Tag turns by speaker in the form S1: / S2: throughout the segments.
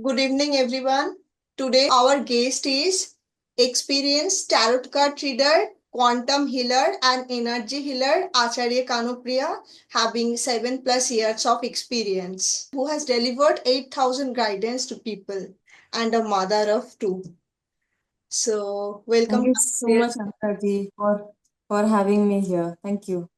S1: Good evening, everyone. Today, our guest is experienced tarot card reader, quantum healer, and energy healer Acharya Kanupriya, having 7+ years of experience, who has delivered 8,000 guidance to people, and a mother of two. So,
S2: Thank
S1: welcome.
S2: you so much, Ankaji, for having me here. Thank you.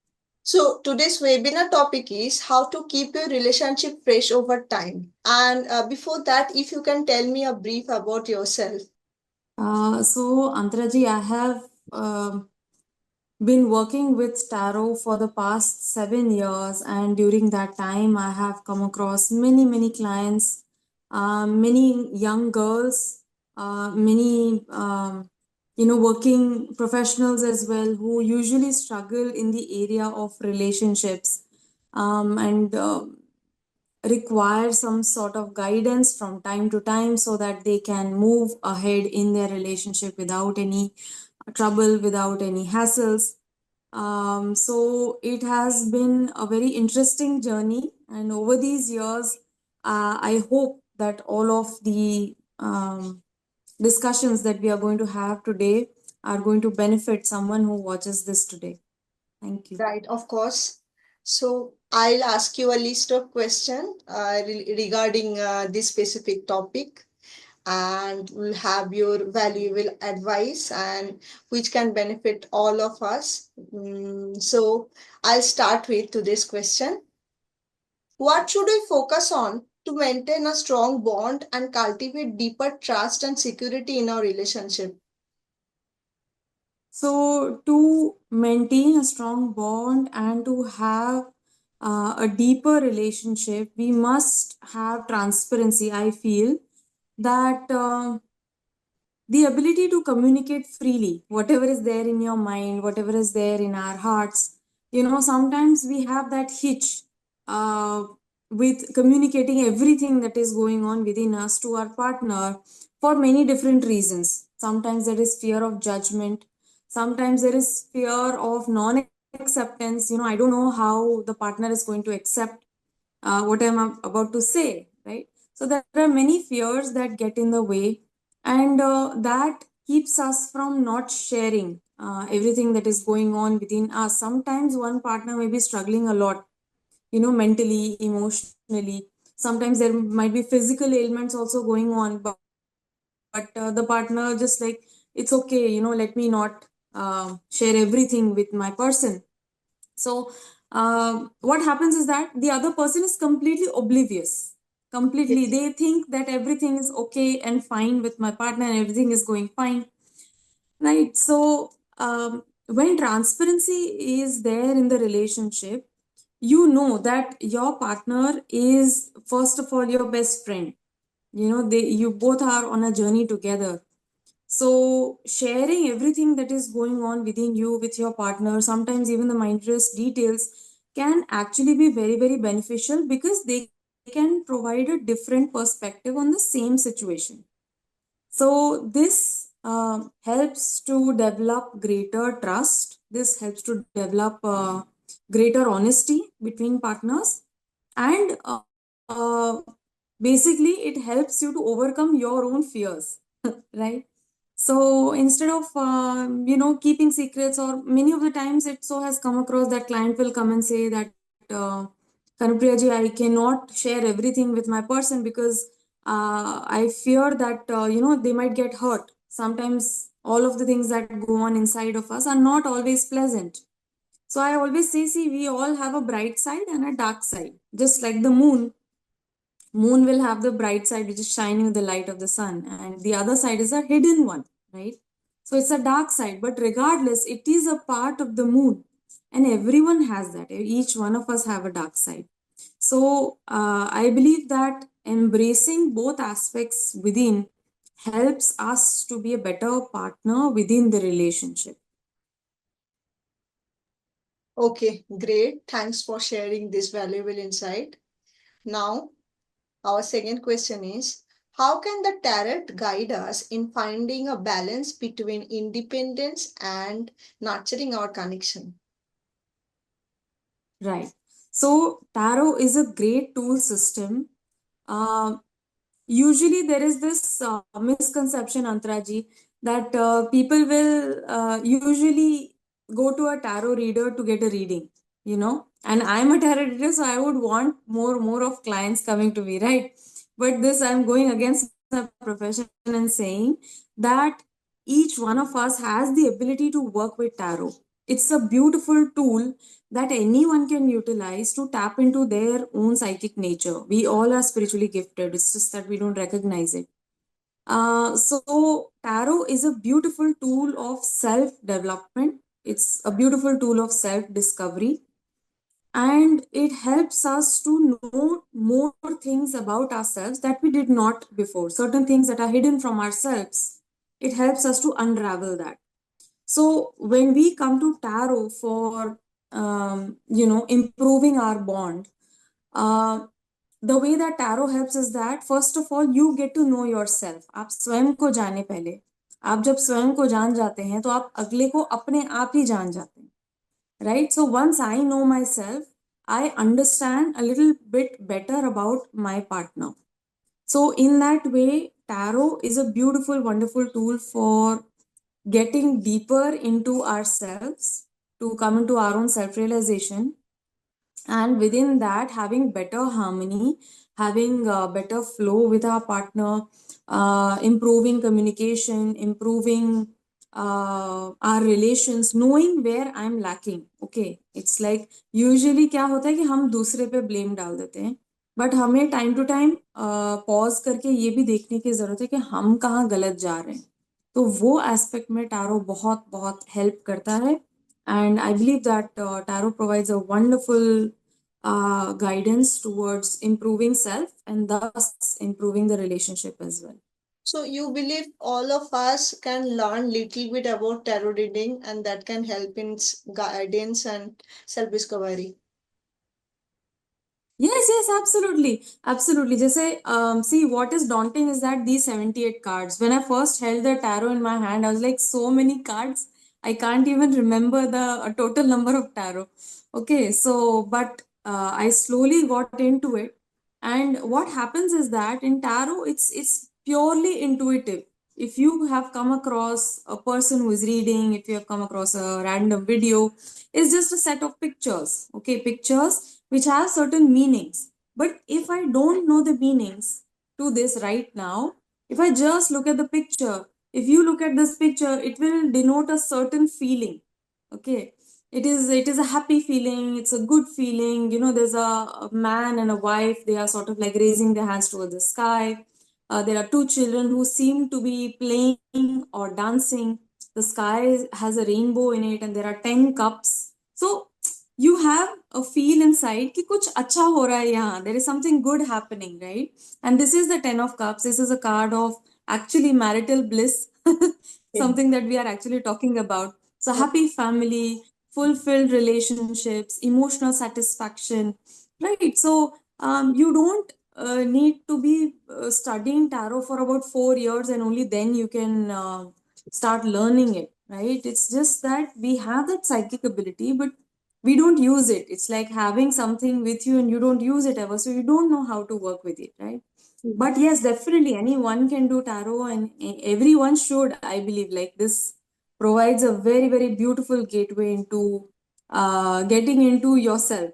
S1: So today's webinar topic is how to keep your relationship fresh over time. And before that, if you can tell me a brief about yourself.
S2: So, Antaraji, I have been working with tarot for the past 7 years, and during that time, I have come across many clients, many young girls, many working professionals as well who usually struggle in the area of relationships, and require some sort of guidance from time to time so that they can move ahead in their relationship without any trouble, without any hassles. So it has been a very interesting journey, and over these years, I hope that all of the discussions that we are going to have today are going to benefit someone who watches this today. Thank you.
S1: Right, of course. So I'll ask you a list of questions regarding this specific topic, and we'll have your valuable advice and which can benefit all of us. So I'll start with today's question. What should we focus on to maintain a strong bond and cultivate deeper trust and security in our relationship?
S2: So, to maintain a strong bond and to have a deeper relationship, we must have transparency. I feel that the ability to communicate freely, whatever is there in your mind, whatever is there in our hearts. Sometimes we have that hitch uh, with communicating everything that is going on within us to our partner for many different reasons. Sometimes there is fear of judgment, sometimes there is fear of non acceptance. I don't know how the partner is going to accept what I'm about to say, right? So there are many fears that get in the way, and that keeps us from not sharing everything that is going on within us. Sometimes one partner may be struggling a lot, mentally, emotionally. Sometimes there might be physical ailments also going on, but the partner just like, it's okay, let me not share everything with my person. So what happens is that the other person is completely oblivious. Completely,
S1: Yes.
S2: they think that everything is okay and fine with my partner and everything is going fine, right? So when transparency is there in the relationship, you know that your partner is first of all your best friend. You both are on a journey together. So, sharing everything that is going on within you with your partner, sometimes even the mindless details, can actually be very beneficial because they can provide a different perspective on the same situation. So, this helps to develop greater trust. This helps to develop greater honesty between partners, and basically, it helps you to overcome your own fears, right? So instead of keeping secrets, or many of the times it so has come across that client will come and say that Kanupriya ji, I cannot share everything with my person because I fear that they might get hurt. Sometimes all of the things that go on inside of us are not always pleasant. So I always say, see, we all have a bright side and a dark side, just like the moon will have the bright side which is shining with the light of the sun, and the other side is a hidden one, right? So it's a dark side, but regardless, it is a part of the moon, and everyone has that. Each one of us have a dark side. So I believe that embracing both aspects within helps us to be a better partner within the relationship.
S1: Okay, great. Thanks for sharing this valuable insight. Now, our second question is, how can the tarot guide us in finding a balance between independence and nurturing our connection?
S2: Right. So tarot is a great tool system. Uh, usually there is this misconception, Antaraji, that people will usually go to a tarot reader to get a reading, you know. And I'm a tarot reader, so I would want more of clients coming to me, right? But this, I'm going against my profession and saying that each one of us has the ability to work with tarot. It's a beautiful tool that anyone can utilize to tap into their own psychic nature. We all are spiritually gifted, it's just that we don't recognize it. So, tarot is a beautiful tool of self development, it's a beautiful tool of self discovery, and it helps us to know more things about ourselves that we did not before. Certain things that are hidden from ourselves, it helps us to unravel that. So when we come to tarot for improving our bond, uh, the way that tarot helps is that first of all you get to know yourself. आप स्वयं को जाने पहले, आप जब स्वयं को जान जाते हैं तो आप अगले को अपने आप ही जान जाते हैं, right? So once I know myself, I understand a little bit better about my partner. So in that way, tarot is a beautiful, wonderful tool for getting deeper into ourselves, to come into our own self realization, and within that having better harmony, having better flow with our partner, improving communication, improving our relations, knowing where I'm lacking. Okay, it's like usually क्या होता है कि हम दूसरे पे blame डाल देते हैं, बट हमें टाइम टू टाइम पॉज करके ये भी देखने की जरूरत है कि हम कहाँ गलत जा रहे हैं. तो वो एस्पेक्ट में टैरो बहुत बहुत हेल्प करता है. And I believe that tarot provides a wonderful guidance towards improving self and thus improving the relationship as well.
S1: So you believe all of us can learn little bit about tarot reading and that can help in guidance and self-discovery.
S2: Yes, absolutely. Absolutely. Just see, what is daunting is that these 78 cards, when I first held the tarot in my hand, I was like, so many cards. I can't even remember the total number of tarot. Okay, so, but I slowly got into it. And what happens is that in tarot, it's purely intuitive. If you have come across a person who is reading, if you have come across a random video, it's just a set of pictures. Okay, pictures which have certain meanings. But if I don't know the meanings to this right now, if I just look at the picture, if you look at this picture, it will denote a certain feeling. Okay, it is a happy feeling, it's a good feeling. There's a man and a wife, they are sort of like raising their hands towards the sky. There are two children who seem to be playing or dancing. The sky has a rainbow in it and there are 10 cups. So you have a feel inside कि कुछ अच्छा हो रहा है यहाँ, there is something good happening, right? And this is the 10 of cups. This is a card of actually marital bliss, something that we are actually talking about. So happy family, fulfilled relationships, emotional satisfaction, right? So you don't need to be studying tarot for about 4 years and only then you can start learning it, right? It's just that we have that psychic ability, but we don't use it. It's like having something with you and you don't use it ever, so you don't know how to work with it, right? But yes, definitely anyone can do tarot and everyone should, I believe. Like, this provides a very, very beautiful gateway into getting into yourself.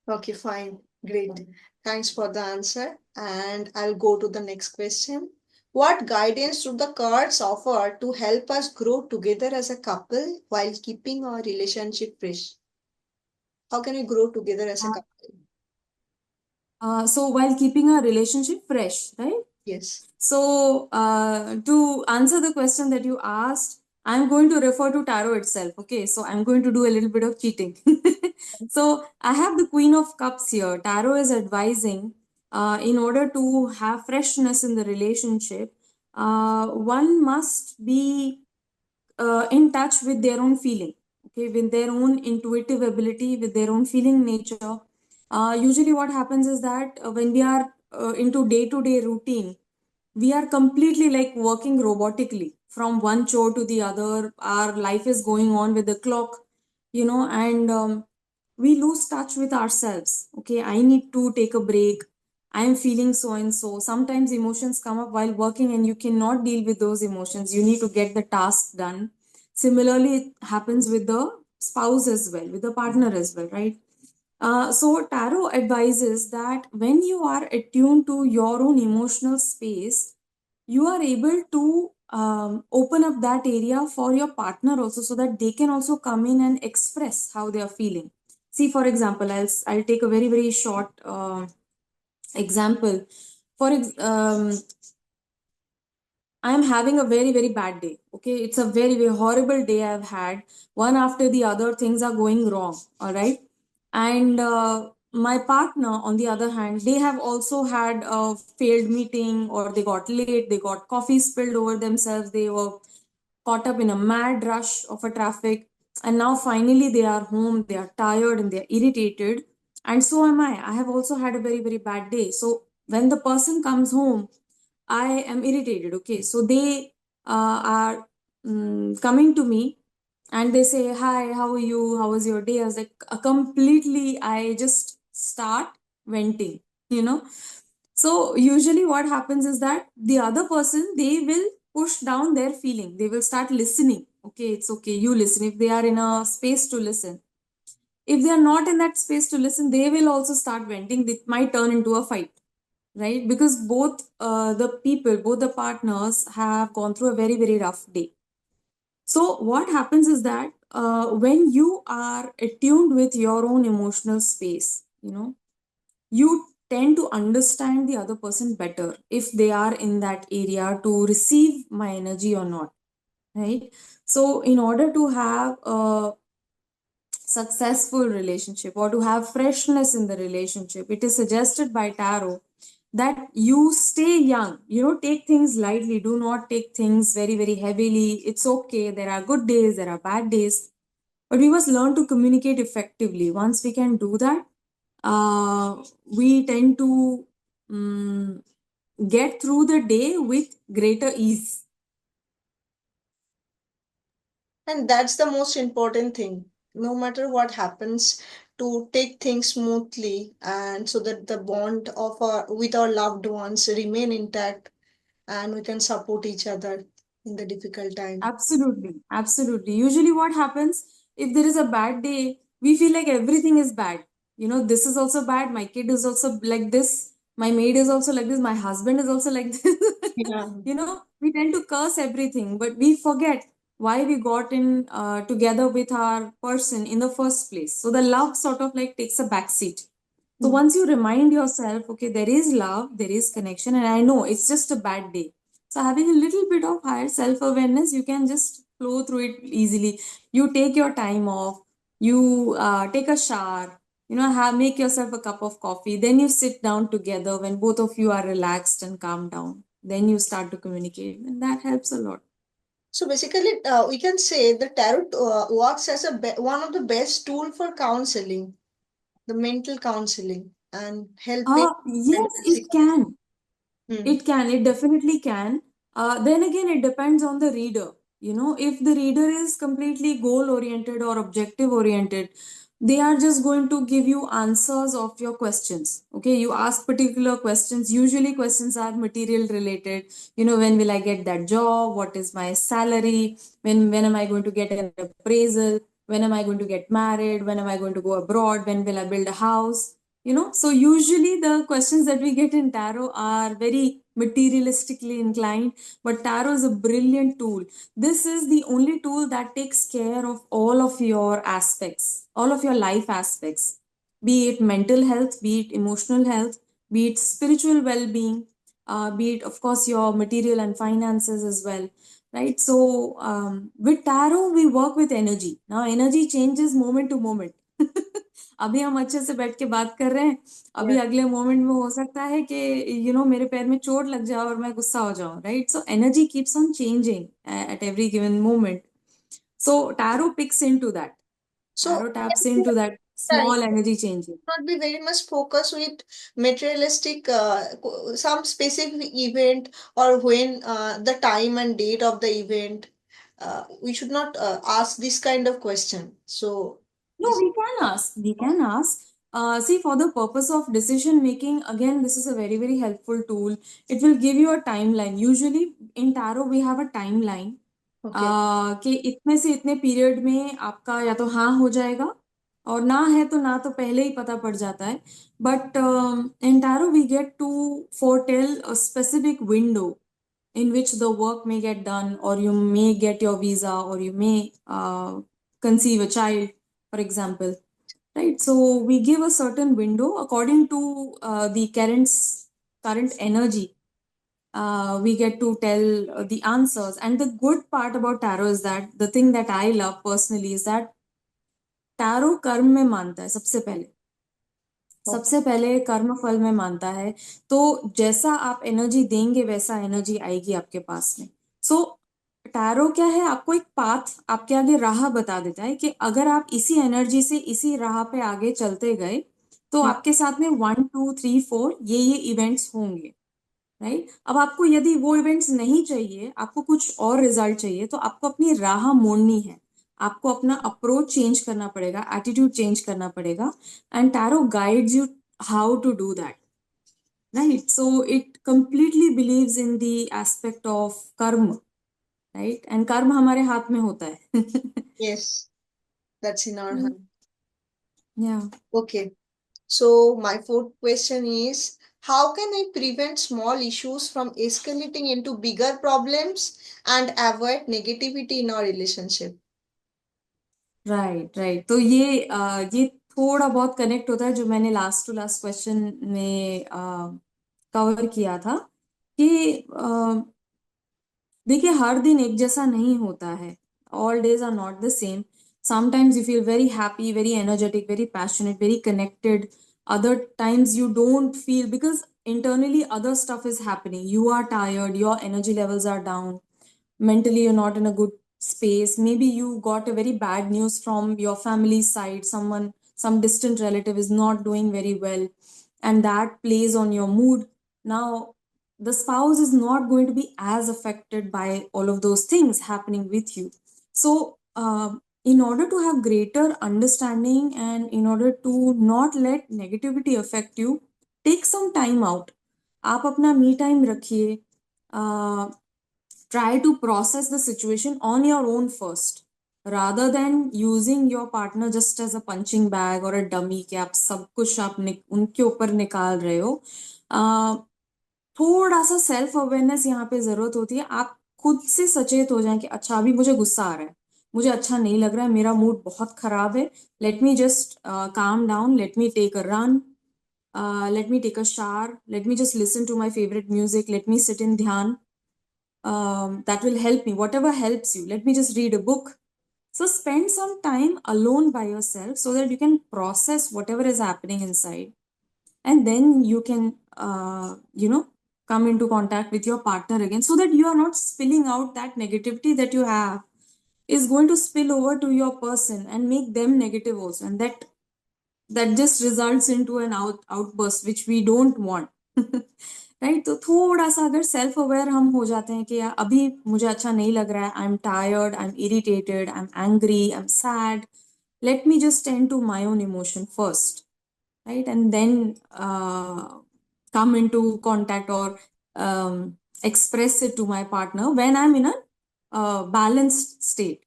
S1: Okay, fine. Great. Thanks for the answer. And I'll go to the next question. What guidance do the cards offer to help us grow together as a couple while keeping our relationship fresh? How can we grow together as a couple?
S2: So while keeping a relationship fresh, right?
S1: Yes.
S2: So, to answer the question that you asked, I'm going to refer to tarot itself. Okay, so I'm going to do a little bit of cheating. So, I have the Queen of Cups here. Tarot is advising, in order to have freshness in the relationship, one must be in touch with their own feeling, okay, with their own intuitive ability, with their own feeling nature. Usually, what happens is that when we are into day to day routine, we are completely like working robotically from one chore to the other. Our life is going on with the clock, and we lose touch with ourselves. Okay, I need to take a break. I am feeling so and so. Sometimes emotions come up while working and you cannot deal with those emotions. You need to get the task done. Similarly, it happens with the spouse as well, with the partner as well, right? So, tarot advises that when you are attuned to your own emotional space, you are able to open up that area for your partner also, so that they can also come in and express how they are feeling. See, for example, I'll take a very, very short example. I am having a very, very bad day. Okay, it's a very, very horrible day I've had. One after the other, things are going wrong. All right. And my partner, on the other hand, they have also had a failed meeting, or they got late, they got coffee spilled over themselves, they were caught up in a mad rush of a traffic. And now finally they are home, they are tired and they are irritated. And so am I. I have also had a very, very bad day. So when the person comes home, I am irritated. Okay, so they are coming to me and they say, "Hi, how are you? How was your day?" I was like, completely, I just start venting, you know. So, usually, what happens is that the other person, they will push down their feeling, they will start listening. Okay, it's okay, you listen if they are in a space to listen. If they are not in that space to listen, they will also start venting. It might turn into a fight, right? Because both the partners have gone through a very, very rough day. So what happens is that when you are attuned with your own emotional space, you tend to understand the other person better if they are in that area to receive my energy or not, right? So in order to have a successful relationship or to have freshness in the relationship, it is suggested by tarot that you stay young. Take things lightly, do not take things very, very heavily. It's okay, there are good days, there are bad days, but we must learn to communicate effectively. Once we can do that, we tend to get through the day with greater ease.
S1: And that's the most important thing. No matter what happens, to take things smoothly and so that the bond of our with our loved ones remain intact and we can support each other in the difficult time.
S2: Absolutely, absolutely. Usually, what happens if there is a bad day, we feel like everything is bad. This is also bad. My kid is also like this. My maid is also like this. My husband is also like this.
S1: Yeah.
S2: We tend to curse everything, but we forget why we got in together with our person in the first place. So the love sort of like takes a back seat. So
S1: Mm.
S2: once you remind yourself, okay, there is love, there is connection, and I know it's just a bad day. So having a little bit of higher self-awareness, you can just flow through it easily. You take your time off, you take a shower, make yourself a cup of coffee, then you sit down together when both of you are relaxed and calm down. Then you start to communicate, and that helps a lot.
S1: So basically, we can say the tarot works as one of the best tool for counseling, the mental counseling, and helping
S2: Yes,
S1: mental
S2: it can.
S1: Hmm.
S2: It definitely can. Then again, it depends on the reader. If the reader is completely goal oriented or objective oriented, they are just going to give you answers of your questions. Okay, you ask particular questions. Usually, questions are material related. When will I get that job? What is my salary? When am I going to get an appraisal? When am I going to get married? When am I going to go abroad? When will I build a house? So usually the questions that we get in tarot are very materialistically inclined, but tarot is a brilliant tool. This is the only tool that takes care of all of your aspects, all of your life aspects, be it mental health, be it emotional health, be it spiritual well-being, be it, of course, your material and finances as well, right? So with tarot we work with energy. Now energy changes moment to moment. अभी हम अच्छे से बैठ के बात कर रहे हैं,
S1: Yeah.
S2: अभी अगले मोमेंट में हो सकता है कि मेरे पैर में चोट लग जाए और मैं गुस्सा हो जाऊं, right? So energy keeps on changing at every given moment. So tarot picks into that.
S1: So
S2: Tarot taps
S1: at the
S2: into that
S1: time,
S2: small energy changing.
S1: not be very much focused with materialistic some specific event or when the time and date of the event. We should not ask this kind of question. So
S2: No,
S1: this
S2: we can ask. We can ask. See, for the purpose of decision making, again, this is a very, very helpful tool. It will give you a timeline. Usually in tarot, we have a timeline.
S1: Okay.
S2: कि इतने से इतने period में आपका या तो हाँ हो जाएगा, और ना है तो ना तो पहले ही पता पड़ जाता है. But in tarot we get to foretell a specific window in which the work may get done, or you may get your visa, or you may conceive a child, for example. Right, so we give a certain window according to the current energy. We get to tell the answers. And the good part about tarot is that the thing that I love personally is that tarot कर्म में मानता है सबसे पहले.
S1: Okay.
S2: सबसे पहले कर्म फल में मानता है. तो जैसा आप एनर्जी देंगे वैसा एनर्जी आएगी आपके पास में. सो टैरो क्या है, आपको एक पाथ, आपके आगे राह बता देता है कि अगर आप इसी एनर्जी से इसी राह पे आगे चलते गए तो आपके साथ में 1 2 3 4 ये इवेंट्स होंगे. राइट, अब आपको यदि वो इवेंट्स नहीं चाहिए, आपको कुछ और रिजल्ट चाहिए, तो आपको अपनी राह मोड़नी है. आपको अपना अप्रोच चेंज करना पड़ेगा, एटीट्यूड चेंज करना पड़ेगा. And tarot guides you how to do that. Right, so it completely believes in the aspect of karma. Right, and karma हमारे हाथ में होता है.
S1: Yes, that's in our hand.
S2: या
S1: Okay. So my fourth question is, how can I prevent small issues from escalating into bigger problems and avoid negativity in our relationship?
S2: Right right, तो ये थोड़ा बहुत कनेक्ट होता है जो मैंने last to last question में कवर किया था कि देखिए हर दिन एक जैसा नहीं होता है. All days are not the same. Sometimes you feel very happy, very energetic, very passionate, very connected. Other times you don't feel, because internally other stuff is happening. You are tired, your energy levels are down, mentally you're not in a good space. Maybe you got a very bad news from your family side, some distant relative is not doing very well, and that plays on your mood. Now the spouse is not going to be as affected by all of those things happening with you. So in order to have greater understanding and in order to not let negativity affect you, take some time out. आप अपना me time रखिए. Try to process the situation on your own first, rather than using your partner just as a punching bag or a dummy कि आप सब कुछ आप उनके ऊपर निकाल रहे हो. थोड़ा सा सेल्फ अवेयरनेस यहाँ पे जरूरत होती है. आप खुद से सचेत हो जाएं कि अच्छा अभी मुझे गुस्सा आ रहा है, मुझे अच्छा नहीं लग रहा है, मेरा मूड बहुत खराब है. Let me just calm down, let me take a run, let me take a shower, let me just listen to my favorite music, let me sit in dhyan. That will help me, whatever helps you. Let me just read a book. So spend some time alone by yourself so that you can process whatever is happening inside, and then you can come into contact with your partner again, so that you are not spilling out that negativity that you have is going to spill over to your person and make them negative also, and that just results into an outburst which we don't want. Right, तो थोड़ा सा अगर self aware हम हो जाते हैं कि यार अभी मुझे अच्छा नहीं लग रहा है, I am tired, I am irritated, I am angry, I am sad, let me just tend to my own emotion first, right, and then come into contact or express it to my partner when I'm in a balanced state,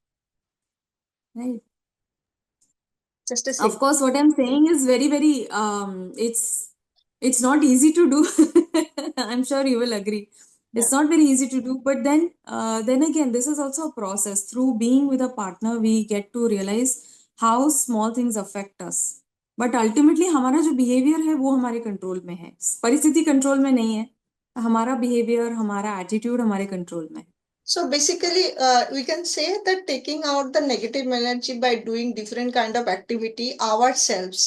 S2: right.
S1: Just a
S2: Of
S1: second.
S2: course, what I'm saying is very, very, it's not easy to do. I'm sure you will agree.
S1: Yeah.
S2: It's not very easy to do, but then again, this is also a process. Through being with a partner, we get to realize how small things affect us. But ultimately, हमारा जो behavior है वो हमारे control में है. परिस्थिति control में नहीं है. हमारा behavior, हमारा attitude हमारे control में है.
S1: So basically, we can say that taking out the negative energy by doing different kind of activity ourselves,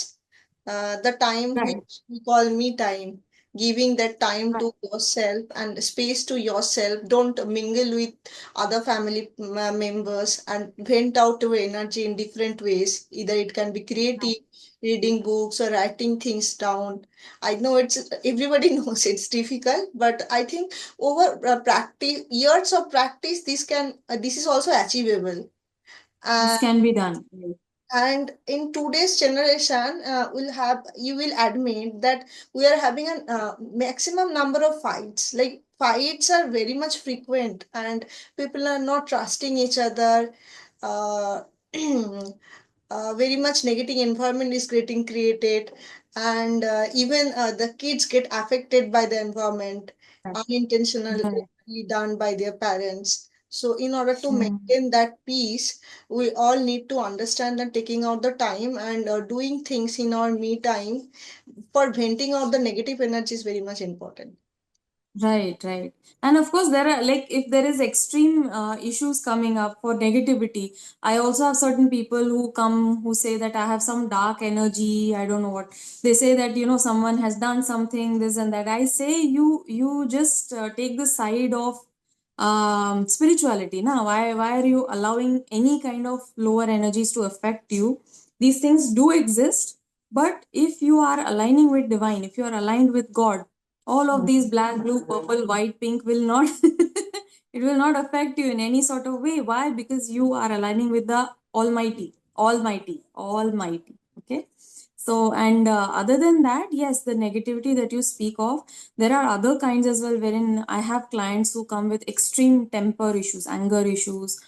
S1: the time
S2: Right.
S1: which we call me time, giving that time
S2: Right.
S1: to yourself and space to yourself. Don't mingle with other family members and vent out your energy in different ways. Either it can be creative, reading books or writing things down. I know it's everybody knows it's difficult, but I think over practice, years of practice, this is also achievable.
S2: This
S1: And
S2: can be done. Right.
S1: And in today's generation, you will admit that we are having a maximum number of fights. Like fights are very much frequent, and people are not trusting each other. Uh, very much negative environment is getting created, and even the kids get affected by the environment,
S2: Right.
S1: unintentionally done by their parents. So in order to
S2: Mm.
S1: maintain that peace, we all need to understand that taking out the time and doing things in our me time for venting out the negative energy is very much important.
S2: Right, right. And of course, there are like if there is extreme issues coming up for negativity, I also have certain people who come who say that I have some dark energy. I don't know what they say, that someone has done something, this and that. I say you just take the side of spirituality. Now, why are you allowing any kind of lower energies to affect you? These things do exist, but if you are aligning with divine, if you are aligned with God, all of these black, blue, purple, white, pink will not it will not affect you in any sort of way. Why? Because you are aligning with the almighty. Okay. So, and other than that, yes, the negativity that you speak of, there are other kinds as well, wherein I have clients who come with extreme temper issues, anger issues,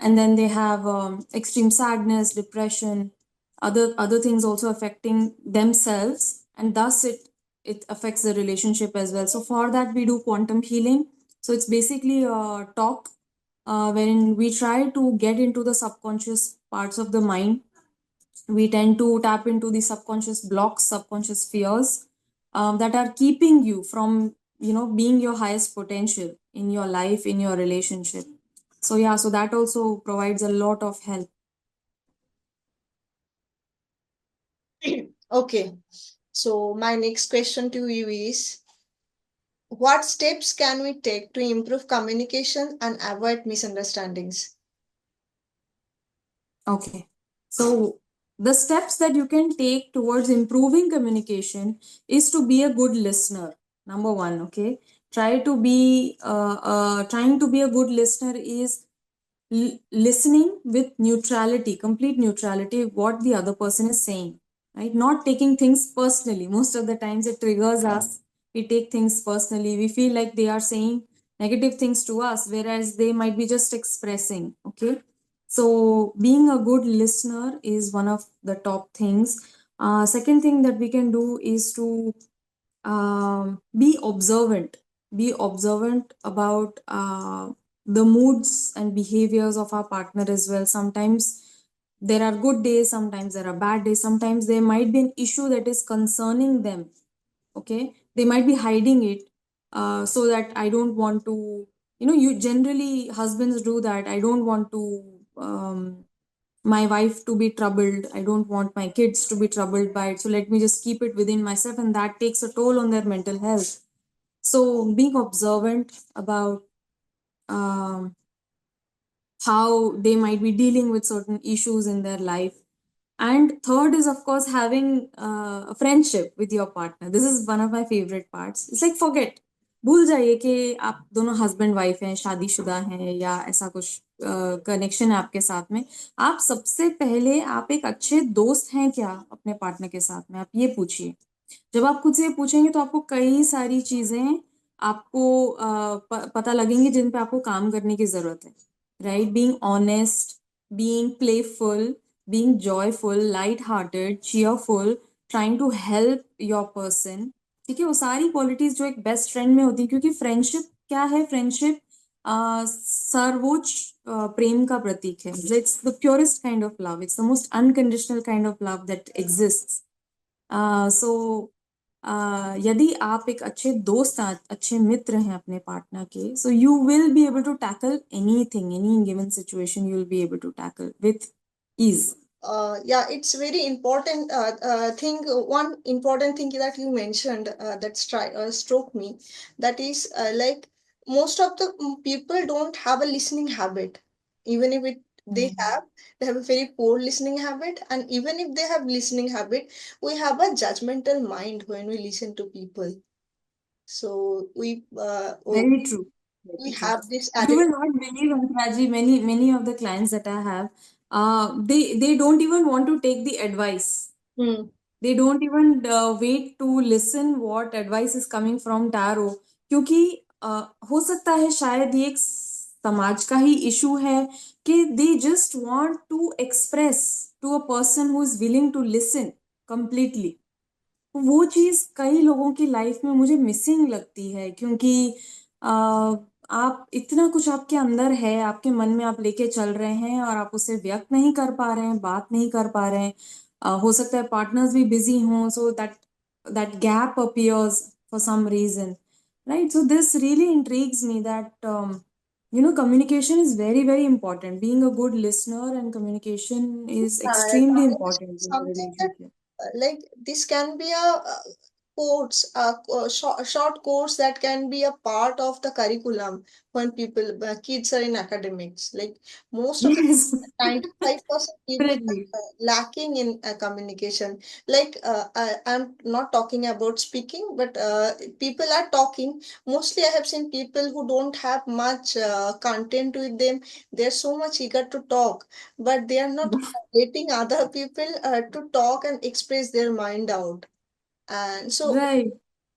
S2: and then they have extreme sadness, depression, other things also affecting themselves, and thus it affects the relationship as well. So for that, we do quantum healing. So it's basically a talk wherein we try to get into the subconscious parts of the mind. We tend to tap into the subconscious blocks, subconscious fears that are keeping you from being your highest potential in your life, in your relationship. So yeah, so that also provides a lot of help.
S1: Okay, so my next question to you is, what steps can we take to improve communication and avoid misunderstandings?
S2: Okay. So the steps that you can take towards improving communication is to be a good listener. Number one, okay. Trying to be a good listener is listening with neutrality, complete neutrality, what the other person is saying, right? Not taking things personally. Most of the times it triggers us. We take things personally. We feel like they are saying negative things to us, whereas they might be just expressing, okay? So being a good listener is one of the top things. Second thing that we can do is to be observant. Be observant about the moods and behaviors of our partner as well. Sometimes there are good days, sometimes there are bad days, sometimes there might be an issue that is concerning them. Okay, they might be hiding it so that I don't want to, you generally husbands do that. I don't want to my wife to be troubled. I don't want my kids to be troubled by it. So let me just keep it within myself, and that takes a toll on their mental health. So being observant about um, how they might be dealing with certain issues in their life. And third is, of course, having a friendship with your partner. This is one of my favorite parts. It's like forget, भूल जाइए कि आप दोनों husband wife हैं, शादीशुदा हैं, या ऐसा कुछ कनेक्शन है आपके साथ में. आप सबसे पहले आप एक अच्छे दोस्त हैं क्या अपने पार्टनर के साथ में, आप ये पूछिए. जब आप खुद से पूछेंगे तो आपको कई सारी चीजें आपको पता लगेंगी जिन पे आपको काम करने की जरूरत है. Right, being honest, being playful, being joyful, light-hearted, cheerful, trying to help your person. ठीक है, वो सारी क्वालिटीज जो एक बेस्ट फ्रेंड में होती है. क्योंकि फ्रेंडशिप क्या है, फ्रेंडशिप सर्वोच्च प्रेम का प्रतीक है. It's the purest kind of love, it's the most unconditional kind of love that exists. So यदि आप एक अच्छे दोस्त, अच्छे मित्र हैं अपने पार्टनर के, so you will be able to tackle anything, any given situation you will be able to tackle with ease.
S1: Yeah, it's very important thing. One important thing that you mentioned that struck me, that is like most of the people don't have a listening habit. Even if they have a very poor listening habit, and even if they have listening habit, we have a judgmental mind when we listen to people. So
S2: Very true.
S1: we
S2: Very true.
S1: have this
S2: You
S1: attitude.
S2: will not believe, Antaraji, many of the clients that I have. they don't even want to take the advice.
S1: Hmm.
S2: They don't even wait to listen what advice is coming from tarot, क्योंकि हो सकता है शायद ये एक समाज का ही issue है कि they just want to express to a person who is willing to listen completely. वो चीज कई लोगों की लाइफ में मुझे मिसिंग लगती है, क्योंकि आप इतना कुछ आपके अंदर है, आपके मन में आप लेके चल रहे हैं और आप उसे व्यक्त नहीं कर पा रहे हैं, बात नहीं कर पा रहे हैं. हो सकता है पार्टनर्स भी बिजी हों, so that that gap appears for some reason, right? So this really intrigues me that communication is very very important. Being a good listener and communication is extremely
S1: It's
S2: important in a
S1: something that
S2: relationship.
S1: like this can be a course, a short course that can be a part of the curriculum when people kids are in academics. Like most of the
S2: Yes,
S1: 95% people
S2: definitely.
S1: are lacking in communication. Like I'm not talking about speaking, but people are talking. Mostly, I have seen people who don't have much content with them. They're so much eager to talk, but they are not letting other people to talk and express their mind out. And so
S2: Right.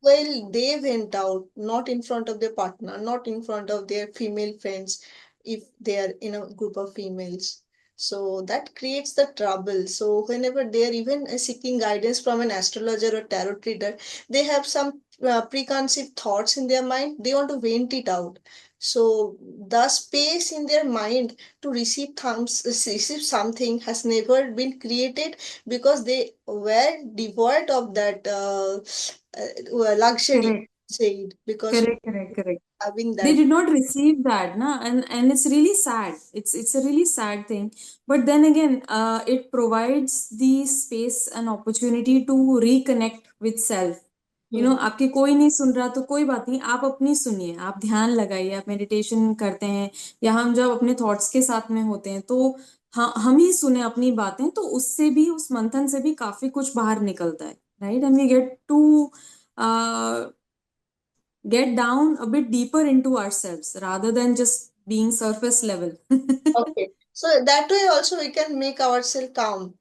S1: well, they went out, not in front of their partner, not in front of their female friends, if they are in a group of females. So that creates the trouble. So whenever they are even seeking guidance from an astrologer or tarot reader, they have some preconceived thoughts in their mind. They want to vent it out. So the space in their mind to receive something has never been created because they were devoid of that luxury
S2: Correct.
S1: said because
S2: Correct. Correct. Correct.
S1: having
S2: They
S1: that.
S2: did not receive that, na? And it's really sad. It's a really sad thing. But then again, it provides the space and opportunity to reconnect with self.
S1: Hmm.
S2: आपके कोई नहीं सुन रहा तो कोई बात नहीं, आप अपनी सुनिए, आप ध्यान लगाइए, आप मेडिटेशन करते हैं या हम जब अपने थॉट्स के साथ में होते हैं तो हम ही सुने अपनी बातें, तो उससे भी, उस मंथन से भी काफी कुछ बाहर निकलता है, right? And we get to get down a bit deeper into ourselves rather than just being surface level.
S1: Okay, so that way also we can make ourselves calm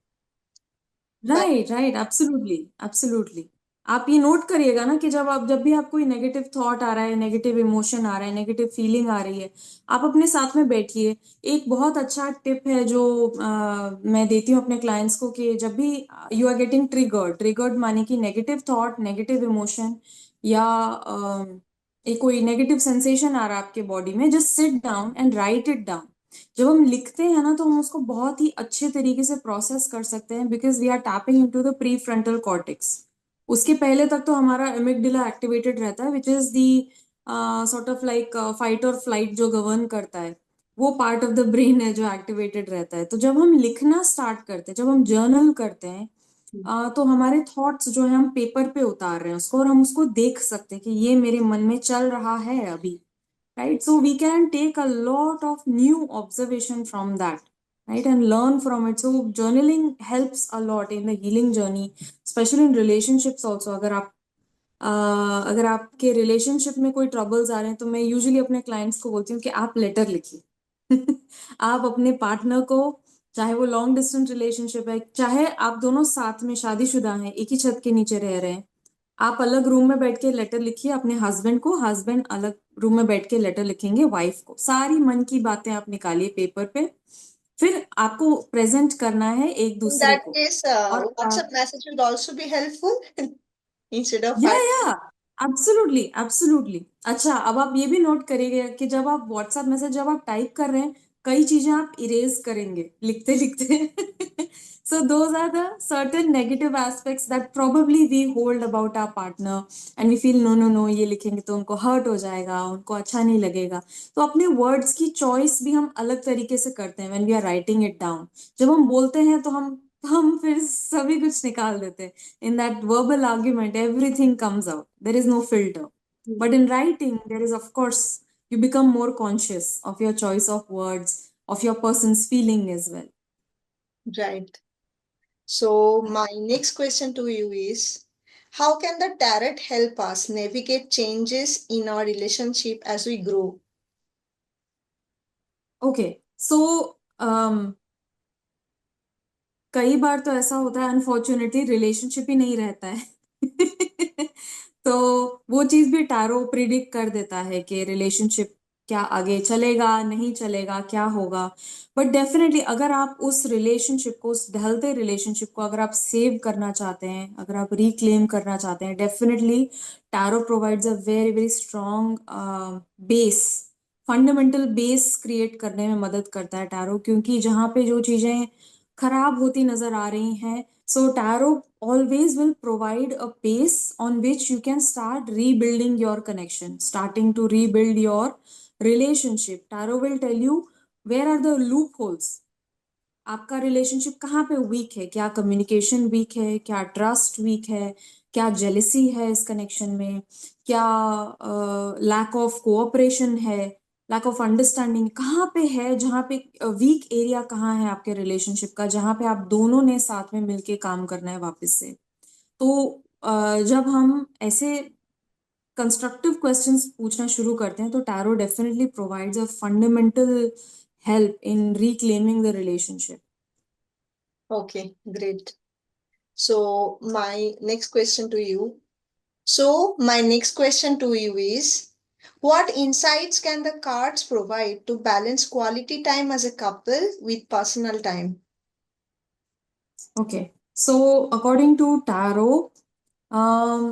S1: by.
S2: Right, right, absolutely, absolutely. आप ये note करिएगा ना कि जब भी आप कोई negative thought आ रहा है, नेगेटिव इमोशन आ रहा है, नेगेटिव फीलिंग आ रही है, आप अपने साथ में बैठिए. एक बहुत अच्छा टिप है जो मैं देती हूँ अपने क्लाइंट्स को, कि जब भी यू आर गेटिंग ट्रिगर्ड माने कि नेगेटिव थॉट, नेगेटिव इमोशन या एक कोई नेगेटिव सेंसेशन आ रहा है आपके बॉडी में, just sit down and right it down. जब हम लिखते हैं ना तो हम उसको बहुत ही अच्छे तरीके से प्रोसेस कर सकते हैं, because we are tapping into the prefrontal cortex. उसके पहले तक तो हमारा एमिगडाला एक्टिवेटेड रहता है, which is the sort of like fight और फ्लाइट जो गवर्न करता है. वो पार्ट ऑफ द ब्रेन है जो एक्टिवेटेड रहता है. तो जब हम लिखना स्टार्ट करते हैं, जब हम जर्नल करते हैं, तो हमारे थॉट्स जो है हम पेपर पे उतार रहे हैं उसको, और हम उसको देख सकते हैं कि ये मेरे मन में चल रहा है अभी, right? So we can take a lot of new observation from that, right? And learn from it. So journaling helps a lot in the healing journey, especially in relationships also. अगर आपके रिलेशनशिप में कोई troubles आ रहे हैं, तो मैं usually अपने clients को बोलती हूँ कि आप लेटर लिखिए. आप अपने पार्टनर को, चाहे वो लॉन्ग डिस्टेंस रिलेशनशिप है, चाहे आप दोनों साथ में शादीशुदा हैं, एक ही छत के नीचे रह रहे हैं, आप अलग रूम में बैठ के लेटर लिखिए अपने हस्बैंड को, हस्बैंड अलग रूम में बैठ के लेटर लिखेंगे वाइफ को. सारी मन की बातें आप निकालिए पेपर पे, फिर आपको प्रेजेंट करना है एक
S1: In
S2: दूसरे
S1: that
S2: को.
S1: case,
S2: और
S1: WhatsApp message will also be helpful instead of
S2: या
S1: file.
S2: या एब्सोल्युटली, एब्सोल्युटली. अच्छा, अब आप ये भी नोट करिएगा कि जब आप व्हाट्सएप मैसेज जब आप टाइप कर रहे हैं, कई चीजें आप इरेज करेंगे लिखते लिखते. So those are the certain negative aspects that probably we hold about our partner, and we feel no no no, ये लिखेंगे तो उनको हर्ट हो जाएगा, उनको अच्छा नहीं लगेगा. तो अपने वर्ड्स की चॉइस भी हम अलग तरीके से करते हैं when we are writing it down. जब हम बोलते हैं तो हम फिर सभी कुछ निकाल देते हैं. In that verbal argument, everything comes out. There is no filter. But in writing, there is, of course, you become more conscious of your choice of words, of your person's feeling as well.
S1: Right. So my next question to you is, how can the tarot help us navigate changes in our relationship as we grow?
S2: Okay, so कई बार तो ऐसा होता है unfortunately relationship ही नहीं रहता है तो वो चीज भी टैरो प्रिडिक्ट कर देता है कि रिलेशनशिप क्या आगे चलेगा नहीं चलेगा क्या होगा। बट डेफिनेटली अगर आप उस रिलेशनशिप को, उस ढलते रिलेशनशिप को अगर आप सेव करना चाहते हैं, अगर आप रिक्लेम करना चाहते हैं, definitely tarot provides a very very strong base, fundamental base create करने में मदद करता है टैरो, क्योंकि जहाँ पे जो चीजें खराब होती नजर आ रही हैं, so tarot always will provide a base on which you can start rebuilding your connection, starting to rebuild your relationship. Tarot will tell you where are the loopholes, आपका रिलेशनशिप कहाँ पे वीक है, क्या कम्युनिकेशन वीक है, क्या trust week है, क्या jealousy है इस कनेक्शन में, क्या लैक ऑफ कोऑपरेशन है, लैक ऑफ अंडरस्टैंडिंग कहाँ पे है, जहाँ पे वीक एरिया कहाँ है आपके रिलेशनशिप का, जहाँ पे आप दोनों ने साथ में मिलके काम करना है वापस से। तो जब हम ऐसे कंस्ट्रक्टिव क्वेश्चंस पूछना शुरू करते हैं तो tarot definitely provides a fundamental help in reclaiming the relationship.
S1: Okay, great. So my next question to you. So my next question to you is, what insights can the cards provide to balance quality time as a couple with personal time?
S2: Okay, so according to tarot, um,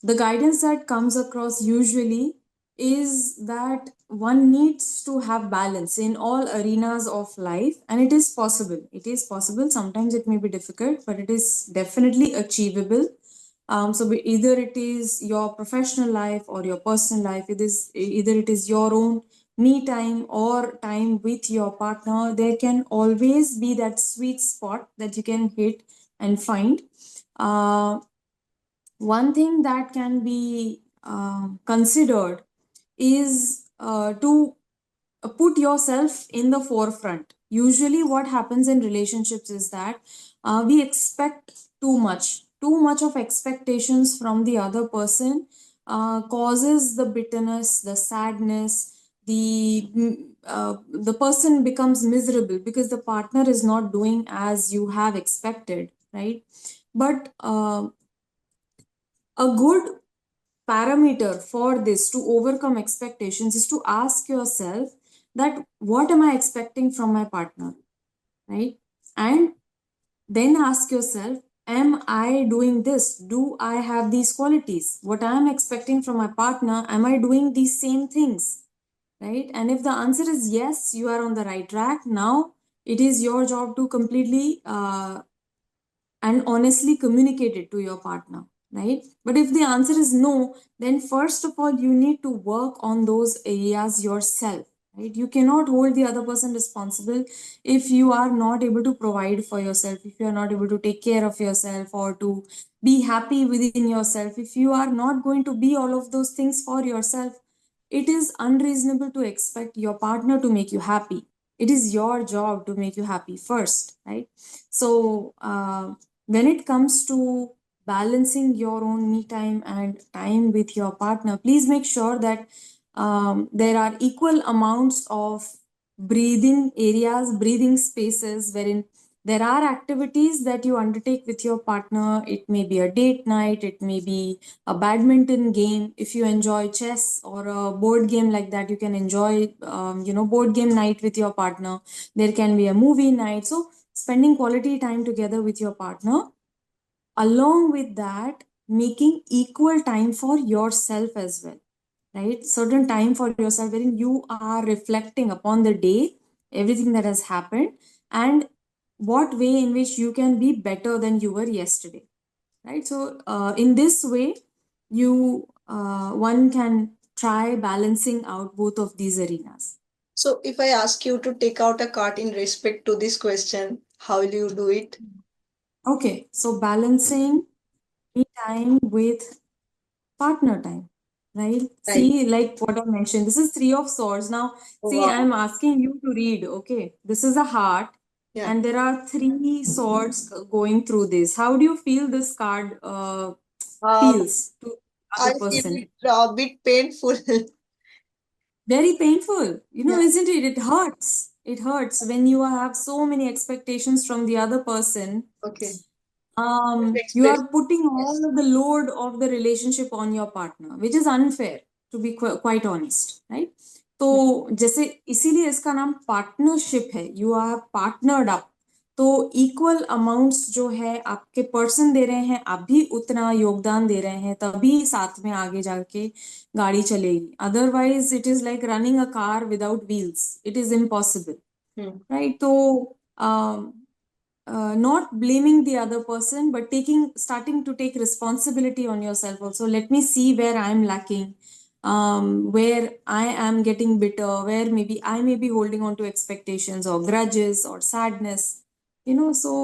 S2: the guidance that comes across usually is that one needs to have balance in all arenas of life, and it is possible. It is possible. Sometimes it may be difficult, but it is definitely achievable. Either it is your professional life or your personal life. It is either it is your own me time or time with your partner. There can always be that sweet spot that you can hit and find. Uh, One thing that can be considered is to put yourself in the forefront. Usually what happens in relationships is that we expect too much of expectations from the other person causes the bitterness, the sadness, the person becomes miserable because the partner is not doing as you have expected, right? But a good parameter for this to overcome expectations is to ask yourself that what am I expecting from my partner, right? And then ask yourself, am I doing this? Do I have these qualities? What I am expecting from my partner, am I doing these same things, right? And if the answer is yes, you are on the right track. Now it is your job to completely and honestly communicate it to your partner, right? But if the answer is no, then first of all, you need to work on those areas yourself, right? You cannot hold the other person responsible if you are not able to provide for yourself, if you are not able to take care of yourself or to be happy within yourself. If you are not going to be all of those things for yourself, it is unreasonable to expect your partner to make you happy. It is your job to make you happy first, right? So, when it comes to balancing your own me time and time with your partner, please make sure that there are equal amounts of breathing areas, breathing spaces wherein there are activities that you undertake with your partner. It may be a date night, it may be a badminton game. If you enjoy chess or a board game like that, you can enjoy, board game night with your partner. There can be a movie night. So, spending quality time together with your partner, along with that making equal time for yourself as well, right? Certain time for yourself wherein you are reflecting upon the day, everything that has happened, and what way in which you can be better than you were yesterday, right? So in this way you one can try balancing out both of these arenas.
S1: So if I ask you to take out a card in respect to this question, how will you do it?
S2: Okay, so balancing me time with partner time, right?
S1: Right.
S2: See, like what I mentioned, this is three of swords. Now, see,
S1: Wow.
S2: I'm asking you to read, okay? This is a heart,
S1: Yeah.
S2: and there are three swords going through this. How do you feel this card
S1: Um,
S2: feels to
S1: I
S2: other
S1: feel
S2: person?
S1: it a bit painful.
S2: Very painful,
S1: Yeah.
S2: isn't it? It hurts. It hurts when you have so many expectations from the other person.
S1: Okay.
S2: You
S1: Express.
S2: are putting all
S1: Yes.
S2: of the load of the relationship on your partner, which is unfair, to be quite honest, right? तो जैसे इसीलिए इसका नाम partnership है. You are partnered up. तो equal amounts जो है आपके पर्सन दे रहे हैं, आप भी उतना योगदान दे रहे हैं, तभी साथ में आगे जाके गाड़ी चलेगी. Otherwise it is like running a car without wheels. It is impossible, right? तो not blaming the other person, but starting to take responsibility on yourself also. Let me see where I'm lacking, where I am getting bitter, where maybe I may be holding on to expectations or grudges or sadness, so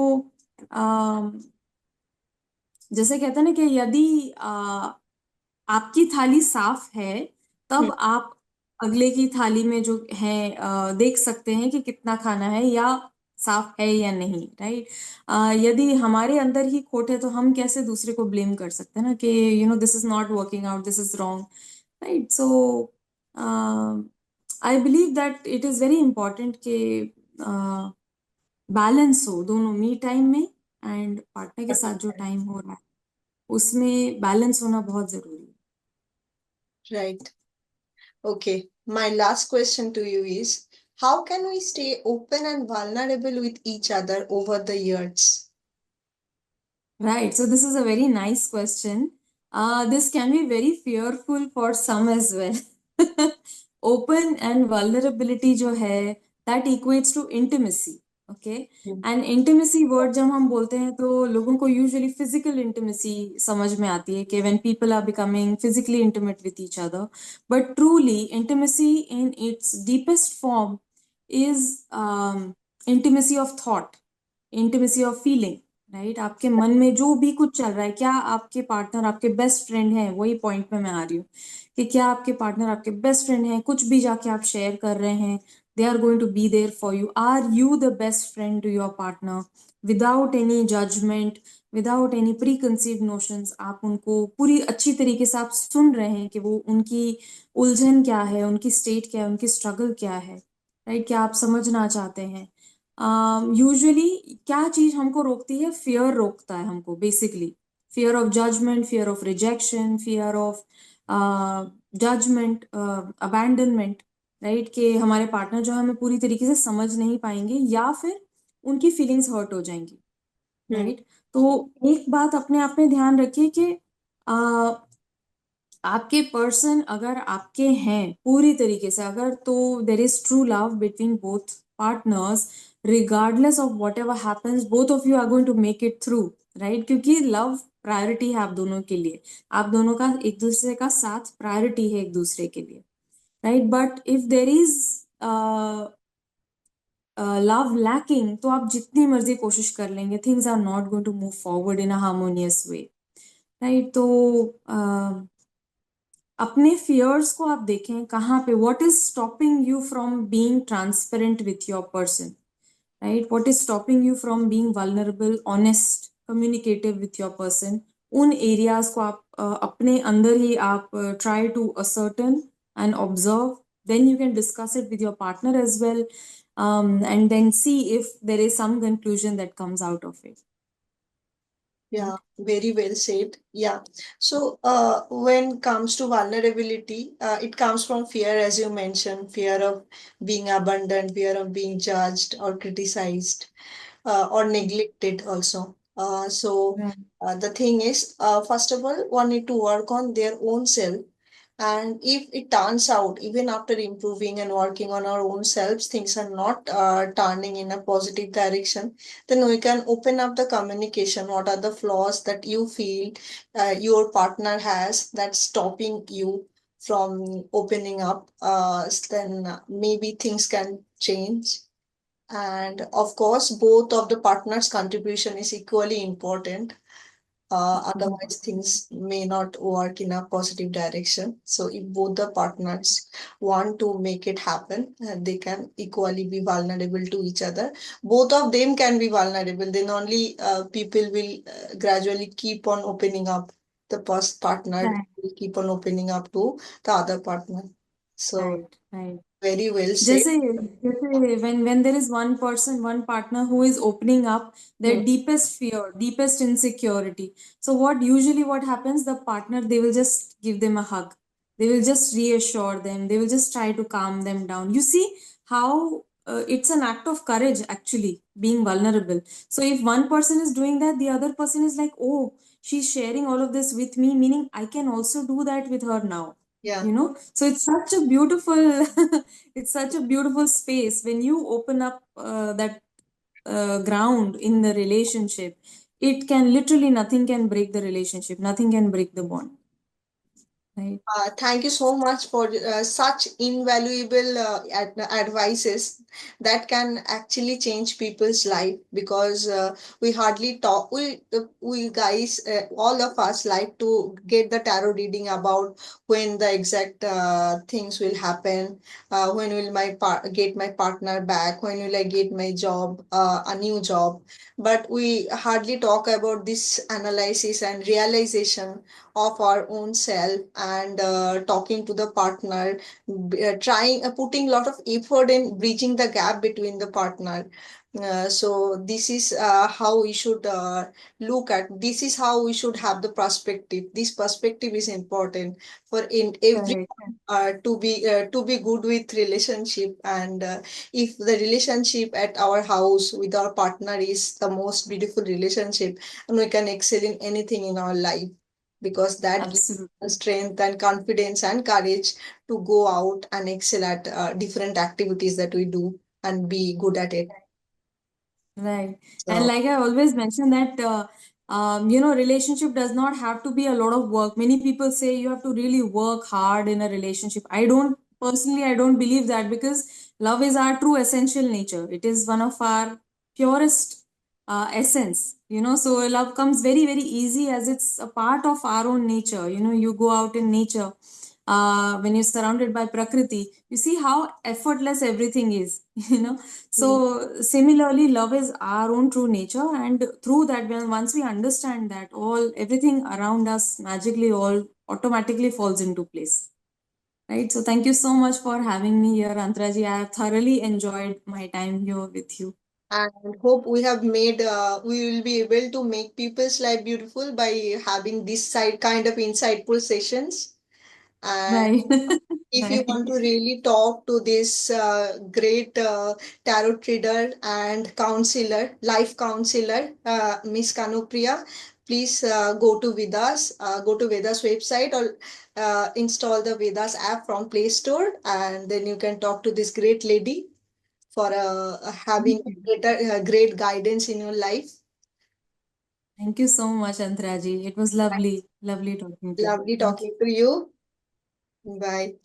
S2: जैसे कहते हैं ना कि यदि आपकी थाली साफ है, तब आप अगले की थाली में जो है देख सकते हैं कि कितना खाना है या साफ है या नहीं, राइट? यदि हमारे अंदर ही खोट है तो हम कैसे दूसरे को ब्लेम कर सकते हैं ना कि this is not working out, this is wrong, right? So I believe that it is very important कि बैलेंस हो दोनों, मी टाइम में एंड पार्टनर के साथ जो टाइम हो रहा है उसमें बैलेंस होना बहुत जरूरी है.
S1: Right. Okay. My last question to you is, how can we stay open and vulnerable with each other over the years?
S2: Right. So this is a very nice question. This can be very fearful for some as well. Open and vulnerability जो है, that equates to intimacy. Okay. And intimacy word जब हम बोलते हैं तो लोगों को usually physical intimacy समझ में आती है कि when people are becoming physically intimate with each other. But truly, intimacy in its deepest form is intimacy of thought, intimacy of feeling. Right? आपके मन में जो भी कुछ चल रहा है, क्या आपके पार्टनर आपके बेस्ट फ्रेंड हैं? वही पॉइंट पे मैं आ रही हूँ कि क्या आपके पार्टनर आपके बेस्ट फ्रेंड हैं? कुछ भी जाके आप शेयर कर रहे हैं, they are going to be there for you. Are you the best friend to your partner without any judgement, without any preconceived notions? आप उनको पूरी अच्छी तरीके से आप सुन रहे हैं कि वो उनकी उलझन क्या है, उनकी स्टेट क्या है, उनकी स्ट्रगल क्या है, राइट? क्या आप समझना चाहते हैं? यूजुअली क्या चीज हमको रोकती है? फियर रोकता है हमको, basically fear of judgement, fear of rejection, fear of judgement, abandonment, right? कि हमारे पार्टनर जो है हमें पूरी तरीके से समझ नहीं पाएंगे या फिर उनकी फीलिंग्स हर्ट हो जाएंगी, राइट? तो एक बात अपने आप में ध्यान रखिए कि आपके पर्सन अगर आपके हैं पूरी तरीके से, अगर तो there is true love between both partners, regardless of whatever happens, both of you are going to make it through, right? क्योंकि लव प्रायोरिटी है आप दोनों के लिए, आप दोनों का एक दूसरे का साथ प्रायोरिटी है एक दूसरे के लिए, right? But if there is love lacking, तो आप जितनी मर्जी कोशिश कर लेंगे, things are not going to move forward in a harmonious way, right? तो अपने फियर्स को आप देखें कहाँ पे, what is stopping you from being transparent with your person, right? What is stopping you from being vulnerable, honest, communicative with your person? उन areas को आप अपने अंदर ही आप try to ascertain and observe, then you can discuss it with your partner as well, and then see if there is some conclusion that comes out of it.
S1: Yeah, very well said. Yeah. So, when comes to vulnerability, it comes from fear, as you mentioned, fear of being abandoned, fear of being judged or criticized, or neglected also.
S2: Right.
S1: The thing is, first of all, one need to work on their own self. And if it turns out, even after improving and working on our own selves, things are not turning in a positive direction, then we can open up the communication. What are the flaws that you feel your partner has that's stopping you from opening up? Then maybe things can change. And of course, both of the partners' contribution is equally important. Otherwise, things may not work in a positive direction. So, if both the partners want to make it happen, they can equally be vulnerable to each other. Both of them can be vulnerable. Then only people will gradually keep on opening up. The first partner
S2: Right.
S1: will keep on opening up to the other partner. So
S2: Right, right.
S1: very well said.
S2: जैसे जैसे when there is one person, one partner who is opening up their
S1: Hmm.
S2: deepest fear, deepest insecurity. So what happens, the partner, they will just give them a hug. They will just reassure them. They will just try to calm them down. You see how it's an act of courage actually being vulnerable. So if one person is doing that, the other person is like, oh, she's sharing all of this with me, meaning I can also do that with her now.
S1: Yeah.
S2: So it's such a beautiful it's such a beautiful space when you open up that ground in the relationship. It can literally, nothing can break the relationship, nothing can break the bond, right?
S1: Thank you so much for such invaluable advices that can actually change people's life, because we hardly talk. We guys, all of us like to get the tarot reading about when the exact things will happen. When will get my partner back? When will I get my job, a new job? But we hardly talk about this analysis and realization of our own self, and talking to the partner, trying putting a lot of effort in bridging the gap between the partner. So this is how we should look at, this is how we should have the perspective. This perspective is important for in every
S2: Correct.
S1: to be good with relationship. And if the relationship at our house with our partner is the most beautiful relationship, and we can excel in anything in our life, because that gives
S2: Absolutely.
S1: us strength and confidence and courage to go out and excel at different activities that we do and be good at it.
S2: Right. And
S1: So
S2: like I always mention that, relationship does not have to be a lot of work. Many people say you have to really work hard in a relationship. I don't believe that, because love is our true essential nature. It is one of our purest essence. So love comes very, very easy as it's a part of our own nature. You go out in nature, when you're surrounded by prakriti, you see how effortless everything is. So
S1: mm,
S2: similarly, love is our own true nature, and through that, when once we understand that, all everything around us magically all automatically falls into place, right? So thank you so much for having me here, Antraji. I have thoroughly enjoyed my time here with you.
S1: and hope we have made we will be able to make people's life beautiful by having this side kind of insightful sessions. And
S2: Right.
S1: if you
S2: Right.
S1: want to really talk to this great tarot reader and counselor, life counselor, Miss Kanupriya, please go to Vedas website, or install the Vedas app from Play Store, and then you can talk to this great lady for having
S2: Thank you.
S1: great guidance in your life.
S2: Thank you so much, Antraji. It was lovely, lovely talking to you.
S1: Lovely
S2: Thank
S1: talking
S2: you.
S1: to you. Bye.